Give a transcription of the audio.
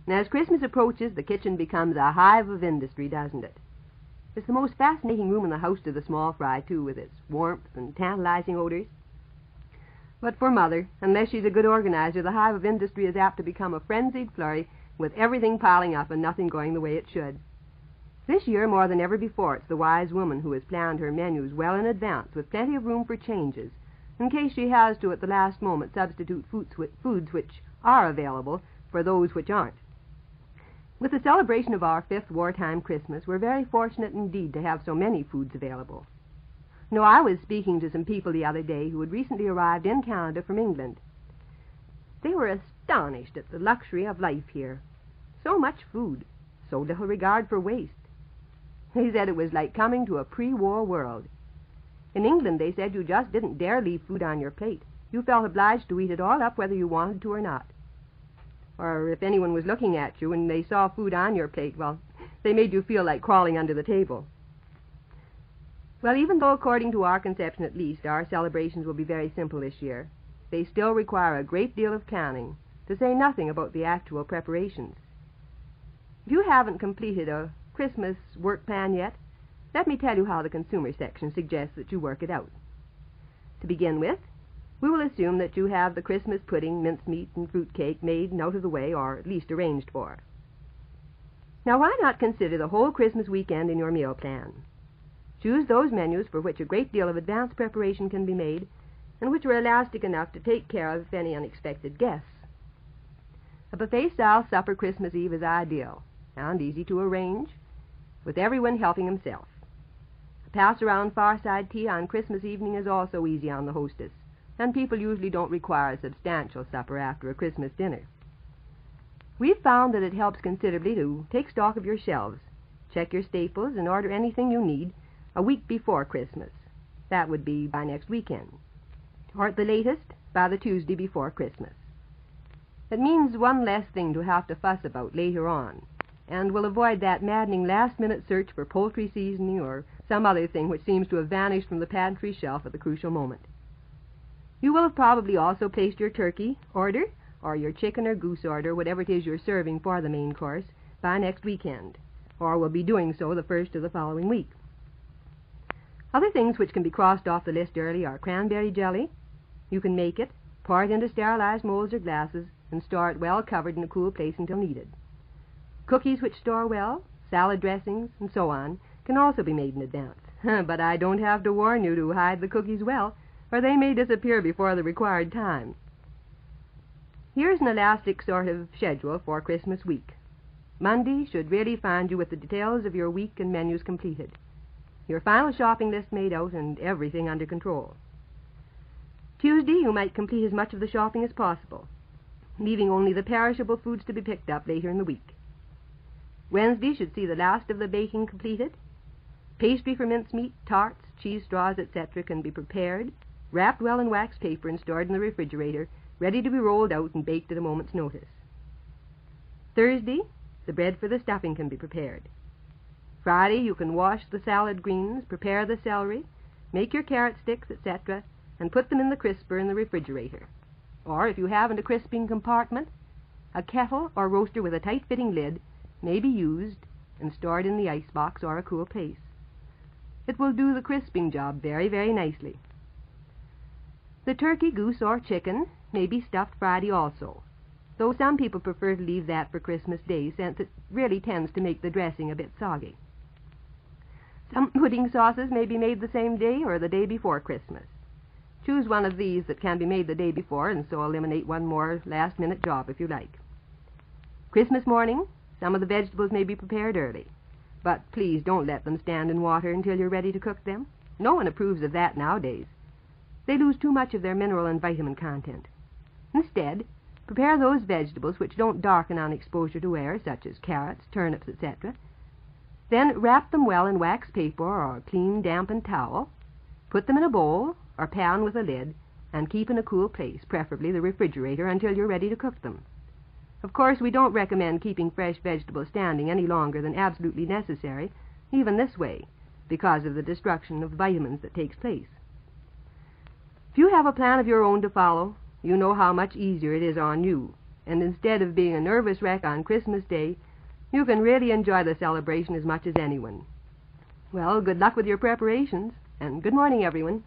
And as Christmas approaches, the kitchen becomes a hive of industry, doesn't it? It's the most fascinating room in the house to the small fry, too, with its warmth and tantalizing odors. But for Mother, unless she's a good organizer, the hive of industry is apt to become a frenzied flurry with everything piling up and nothing going the way it should. This year, more than ever before, it's the wise woman who has planned her menus well in advance with plenty of room for changes, in case she has to, at the last moment, substitute foods which are available for those which aren't. With the celebration of our 5th wartime Christmas, we're very fortunate indeed to have so many foods available. No, I was speaking to some people the other day who had recently arrived in Canada from England. They were astonished at the luxury of life here. So much food, so little regard for waste. They said it was like coming to a pre-war world. In England, they said, you just didn't dare leave food on your plate. You felt obliged to eat it all up whether you wanted to or not. Or if anyone was looking at you and they saw food on your plate, well, they made you feel like crawling under the table. Well, even though, according to our conception at least, our celebrations will be very simple this year, they still require a great deal of planning, to say nothing about the actual preparations. If you haven't completed a Christmas work plan yet, let me tell you how the consumer section suggests that you work it out. To begin with, we will assume that you have the Christmas pudding, mincemeat, and fruitcake made and out of the way, or at least arranged for. Now, why not consider the whole Christmas weekend in your meal plan? Choose those menus for which a great deal of advanced preparation can be made, and which are elastic enough to take care of any unexpected guests. A buffet-style supper Christmas Eve is ideal, and easy to arrange, with everyone helping himself. A pass-around fireside tea on Christmas evening is also easy on the hostess, and people usually don't require a substantial supper after a Christmas dinner. We've found that it helps considerably to take stock of your shelves, check your staples, and order anything you need a week before Christmas. That would be by next weekend, or at the latest, by the Tuesday before Christmas. It means one less thing to have to fuss about later on, and will avoid that maddening last-minute search for poultry seasoning or some other thing which seems to have vanished from the pantry shelf at the crucial moment. You will have probably also placed your turkey order, or your chicken or goose order, whatever it is you're serving for the main course, by next weekend, or will be doing so the first of the following week. Other things which can be crossed off the list early are cranberry jelly. You can make it, pour it into sterilized molds or glasses, and store it well covered in a cool place until needed. Cookies which store well, salad dressings, and so on, can also be made in advance. But I don't have to warn you to hide the cookies well, or they may disappear before the required time. Here's an elastic sort of schedule for Christmas week. Monday should really find you with the details of your week and menus completed, your final shopping list made out, and everything under control. Tuesday, you might complete as much of the shopping as possible, leaving only the perishable foods to be picked up later in the week. Wednesday should see the last of the baking completed. Pastry for mincemeat, tarts, cheese straws, etc. can be prepared, wrapped well in wax paper, and stored in the refrigerator, ready to be rolled out and baked at a moment's notice. Thursday, the bread for the stuffing can be prepared. Friday, you can wash the salad greens, prepare the celery, make your carrot sticks, etc., and put them in the crisper in the refrigerator. Or, if you haven't a crisping compartment, a kettle or roaster with a tight-fitting lid may be used and stored in the icebox or a cool place. It will do the crisping job very, very nicely. The turkey, goose, or chicken may be stuffed Friday also, though some people prefer to leave that for Christmas Day, since it really tends to make the dressing a bit soggy. Some pudding sauces may be made the same day or the day before Christmas. Choose one of these that can be made the day before, and so eliminate one more last-minute job if you like. Christmas morning, some of the vegetables may be prepared early, but please don't let them stand in water until you're ready to cook them. No one approves of that nowadays. They lose too much of their mineral and vitamin content. Instead, prepare those vegetables which don't darken on exposure to air, such as carrots, turnips, etc. Then wrap them well in wax paper or a clean, dampened towel. Put them in a bowl or pan with a lid, and keep in a cool place, preferably the refrigerator, until you're ready to cook them. Of course, we don't recommend keeping fresh vegetables standing any longer than absolutely necessary, even this way, because of the destruction of vitamins that takes place. If you have a plan of your own to follow, you know how much easier it is on you and instead of being a nervous wreck on Christmas Day, you can really enjoy the celebration as much as anyone. Well, good luck with your preparations, and good morning, everyone.